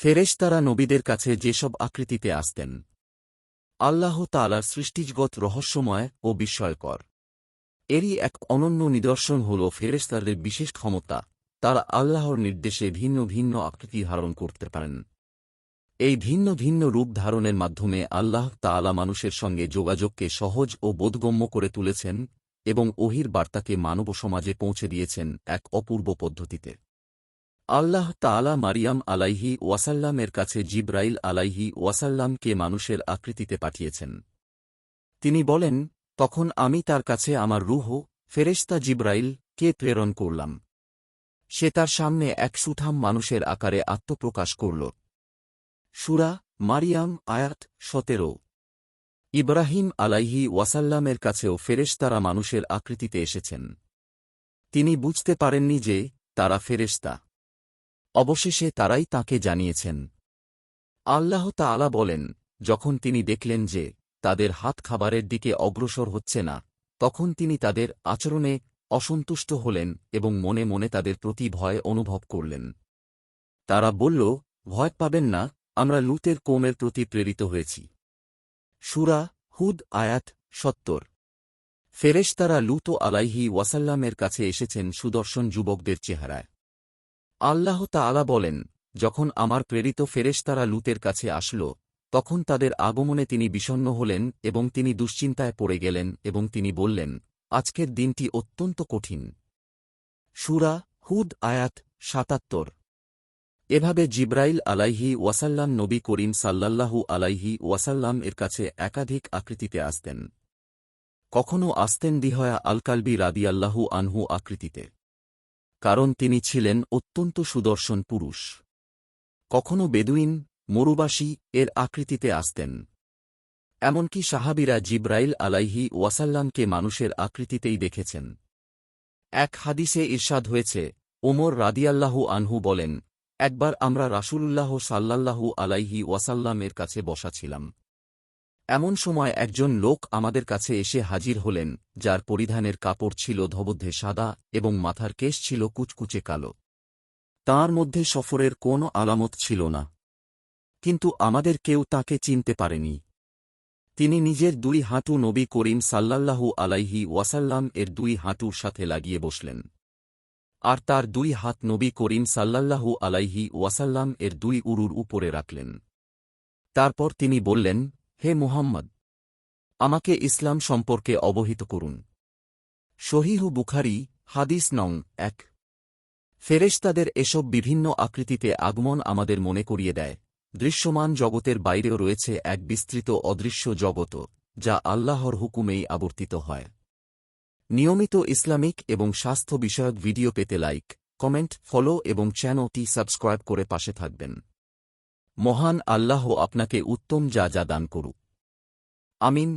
ফেরেশতারা নবীদের কাছে যেসব আকৃতিতে আসতেন, আল্লাহ তাআলার সৃষ্টিজগৎ রহস্যময় ও বিস্ময়কর। এরই এক অনন্য নিদর্শন হল ফেরেশতাদের বিশেষ ক্ষমতা, তারা আল্লাহর নির্দেশে ভিন্ন ভিন্ন আকৃতি ধারণ করতে পারেন। এই ভিন্ন ভিন্ন রূপ ধারণের মাধ্যমে আল্লাহ তাআলা মানুষের সঙ্গে যোগাযোগকে সহজ ও বোধগম্য করে তুলেছেন এবং ওহীর বার্তাকে মানব সমাজে পৌঁছে দিয়েছেন এক অপূর্ব পদ্ধতিতে। আল্লাহ তাআলা মারিয়াম আলাইহি ওয়াসাল্লামের কাছে জিবরাইল আলাইহি ওয়াসাল্লামকে মানুষের আকৃতিতে পাঠিয়েছেন। তিনি বলেন, তখন আমি তার কাছে আমার রূহ, ফেরেশতা জিবরাইল-কে প্রেরণ করলাম। সে তার সামনে এক সুঠাম মানুষের আকারে আত্মপ্রকাশ করল। সূরা মারিয়াম আয়াত 17। ইব্রাহিম আলাইহি ওয়াসাল্লামের কাছেও ফেরেশতারা মানুষের আকৃতিতে এসেছেন। তিনি বুঝতে পারেননি যে তারা ফেরেশতা। অবশেষে তারাই তাঁকে জানিয়েছেন। আল্লাহ তাআলা বলেন, যখন তিনি দেখলেন যে তাদের হাত খাবারের দিকে অগ্রসর হচ্ছে না, তখন তিনি তাদের আচরণে অসন্তুষ্ট হলেন এবং মনে মনে তাদের প্রতি ভয় অনুভব করলেন। তারা বলল, ভয় পাবেন না, আমরা লূতের কওমের প্রতি প্রেরিত হয়েছি। সূরা হুদ আয়াত 70। ফেরেশতারা লূত আলাইহি ওয়াসাল্লামের কাছে এসেছেন সুদর্শন যুবকদের চেহারায়। আল্লাহ তাআলা বলেন, যখন আমার প্রেরিত ফেরেশতারা লূতের কাছে আসল, তখন তাদের আগমনে তিনি বিষণ্ণ হলেন এবং তিনি দুশ্চিন্তায় পড়ে গেলেন এবং তিনি বললেন, আজকের দিনটি অত্যন্ত কঠিন। সূরা হুদ আয়াত ৭৭। এভাবে জিবরাইল আলাইহি ওয়াসাল্লাম নবী করিম সাল্লাল্লাহু আলাইহি ওয়াসাল্লাম এর কাছে একাধিক আকৃতিতে আসতেন। কখনও আসতেন দিহয়া আল-কালবি রাদিয়াল্লাহু আনহু আকৃতিতে, কারণ তিনি ছিলেন অত্যন্ত সুদর্শন পুরুষ। কখনও বেদুইন, মরুবাসী এর আকৃতিতে আসতেন। এমনকি সাহাবীরা জিবরাইল আলাইহি ওয়াসাল্লামকে মানুষের আকৃতিতেই দেখেছেন। এক হাদিসে ইরশাদ হয়েছে, ওমর রাদিয়াল্লাহু আনহু বলেন, একবার আমরা রাসূলুল্লাহ সাল্লাল্লাহু আলাইহি ওয়াসাল্লামের কাছে বসা ছিলাম। এমন সময় একজন লোক আমাদের কাছে এসে হাজির হলেন, যার পরিধানের কাপড় ছিল ধবধে সাদা এবং মাথার কেশ ছিল কুচকুচে কালো। তাঁর মধ্যে সফরের কোনো আলামত ছিল না, কিন্তু আমাদের কেউ তাকে চিনতে পারেনি। তিনি নিজের দুই হাঁটু নবী করিম সাল্লাল্লাহু আলাইহি ওয়াসাল্লাম এর দুই হাঁটুর সাথে লাগিয়ে বসলেন, আর তার দুই হাত নবী করিম সাল্লাল্লাহু আলাইহি ওয়াসাল্লাম এর দুই উরুর উপরে রাখলেন। তারপর তিনি বললেন, হে মুহাম্মদ, আমাকে ইসলাম সম্পর্কে অবহিত করুন। সহিহ বুখারী হাদিস নং ১। ফেরেশতাদের এসব বিভিন্ন আকৃতিতে আগমন আমাদের মনে করিয়ে দেয়, দৃশ্যমান জগতের বাইরেও রয়েছে এক বিস্তৃত অদৃশ্য জগৎ, যা আল্লাহর হুকুমেই আবর্তিত হয়। নিয়মিত ইসলামিক এবং স্বাস্থ্য বিষয়ক ভিডিও পেতে লাইক, কমেন্ট, ফলো এবং চ্যানেলটি সাবস্ক্রাইব করে পাশে থাকবেন। মহান আল্লাহ আপনাকে উত্তম যা দান করুক। আমিন।